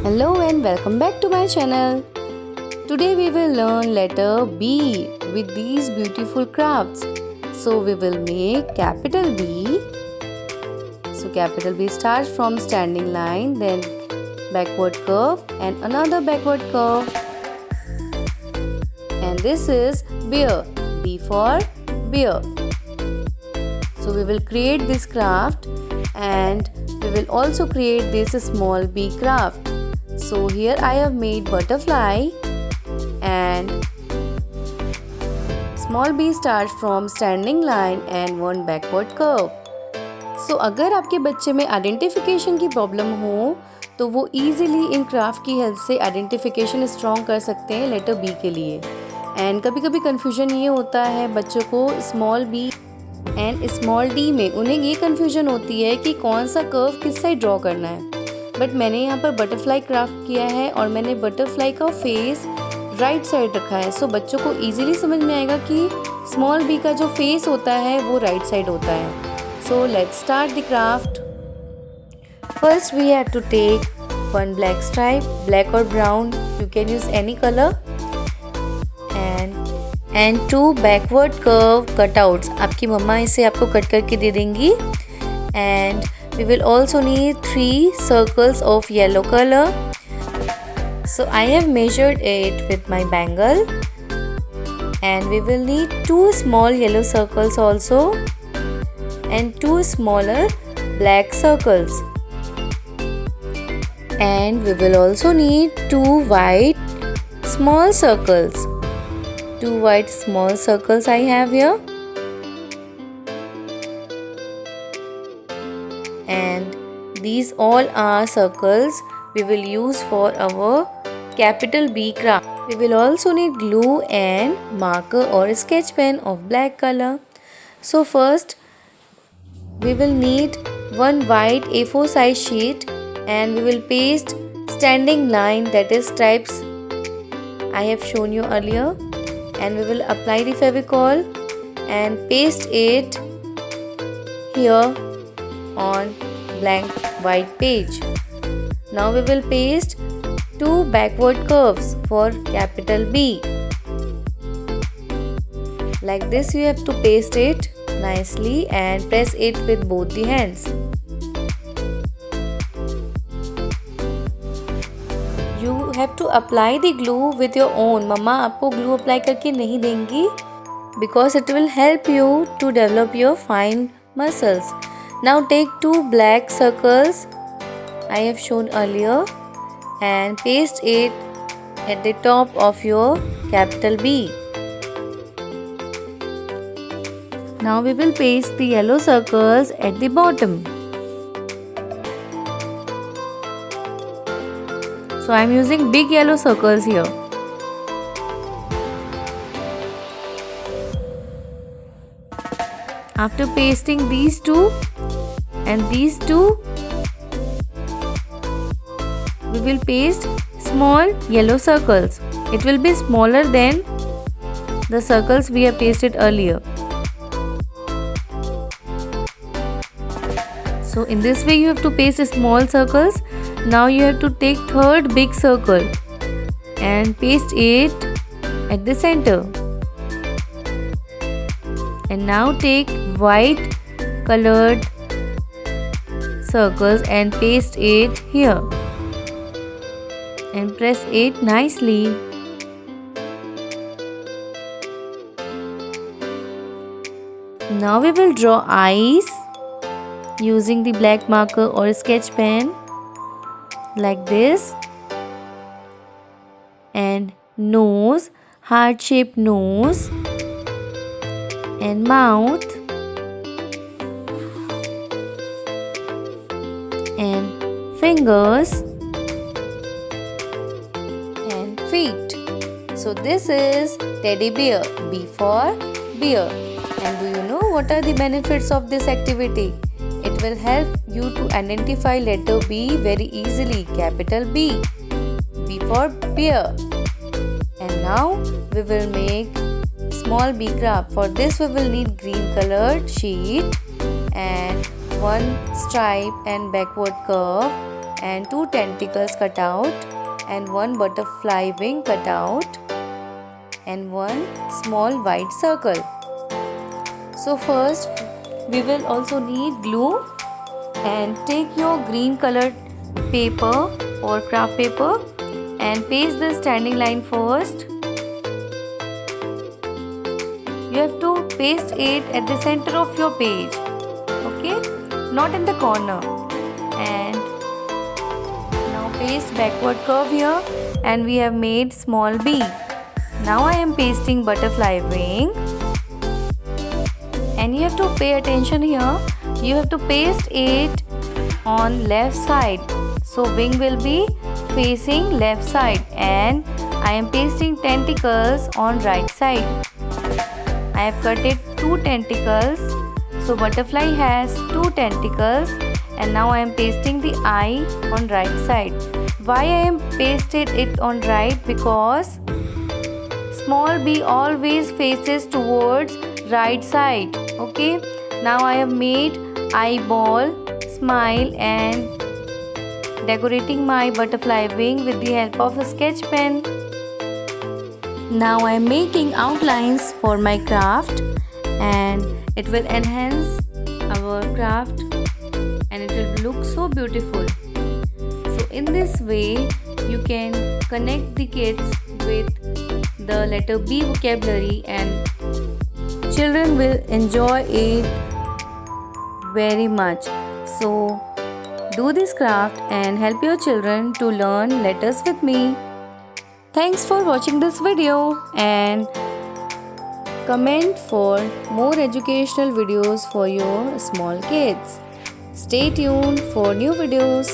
Hello and welcome back to my channel. Today we will learn letter B with these beautiful crafts. So we will make capital B. So capital B starts from standing line, then backward curve and another backward curve. And this is bear. B for bear. So we will create this craft and we will also create this small bee craft. So here I have made butterfly and small bee starts from standing line and one backward curve. So अगर आपके बच्चे में identification की problem हो तो वो easily इन craft की help से आइडेंटिफिकेशन स्ट्रॉन्ग कर सकते हैं लेटर बी के लिए। एंड कभी कभी कन्फ्यूजन ये होता है बच्चों को small b and small d में उन्हें ये कन्फ्यूजन होती है कि कौन सा कर्व किस साइड ड्रॉ करना है। बट मैंने यहाँ पर बटरफ्लाई क्राफ्ट किया है और मैंने बटरफ्लाई का फेस राइट साइड रखा है। सो बच्चों को इजीली समझ में आएगा कि स्मॉल बी का जो फेस होता है वो राइट साइड होता है। So let's start the craft. First we have to take one black stripe, black और brown, you can use any colour, and two backward curve cutouts. आपकी मम्मा इसे आपको कट करके दे देंगी। And we will also need 3 circles of yellow color. So I have measured it with my bangle. And we will need 2 small yellow circles also and 2 smaller black circles. And we will also need 2 white small circles. 2 white small circles I have here. And these all are circles we will use for our capital B craft. We will also need glue and marker or sketch pen of black color. So first we will need one white A4 size sheet and we will paste standing line, that is stripes I have shown you earlier, and we will apply the Fevicol and paste it here on blank white page. Now we will paste 2 backward curves for capital B. Like this you have to paste it nicely and press it with both the hands. You have to apply the glue with your own. मम्मा आपको glue apply करके नहीं देंगी because it will help you to develop your fine muscles. Now take 2 black circles I have shown earlier and paste it at the top of your capital B. Now we will paste the yellow circles at the bottom. So I am using big yellow circles here. After pasting these two and these two, we will paste small yellow circles. It will be smaller than the circles we have pasted earlier. So in this way you have to paste small circles. Now you have to take third big circle and paste it at the center. And now take white colored circles and paste it here and press it nicely. Now we will draw eyes using the black marker or sketch pen like this, and nose, heart shaped nose, and mouth, and fingers and feet. So this is teddy bear, B for bear. And do you know what are the benefits of this activity? It will help you to identify letter B very easily, capital B. B for bear. And now we will make small bee craft. For this we will need green colored sheet and one stripe and backward curve and 2 tentacles cut out and 1 butterfly wing cut out and 1 small white circle. So first we will also need glue, and take your green colored paper or craft paper and paste the standing line first. You have to paste it at the center of your page, okay, not in the corner. And now paste backward curve here, and we have made small bee. Now I am pasting butterfly wing, and you have to pay attention here. You have to paste it on left side, so wing will be facing left side, and I am pasting tentacles on right side. I have cut it 2 tentacles, so butterfly has 2 tentacles, and now I am pasting the eye on right side. Why I am pasted it on right? Because small bee always faces towards right side. Okay, now I have made eyeball, smile, and decorating my butterfly wing with the help of a sketch pen. Now I am making outlines for my craft, and it will enhance our craft and it will look so beautiful. So in this way you can connect the kids with the letter B vocabulary, and children will enjoy it very much. So do this craft and help your children to learn letters with me. Thanks for watching this video, and comment for more educational videos for your small kids. Stay tuned for new videos.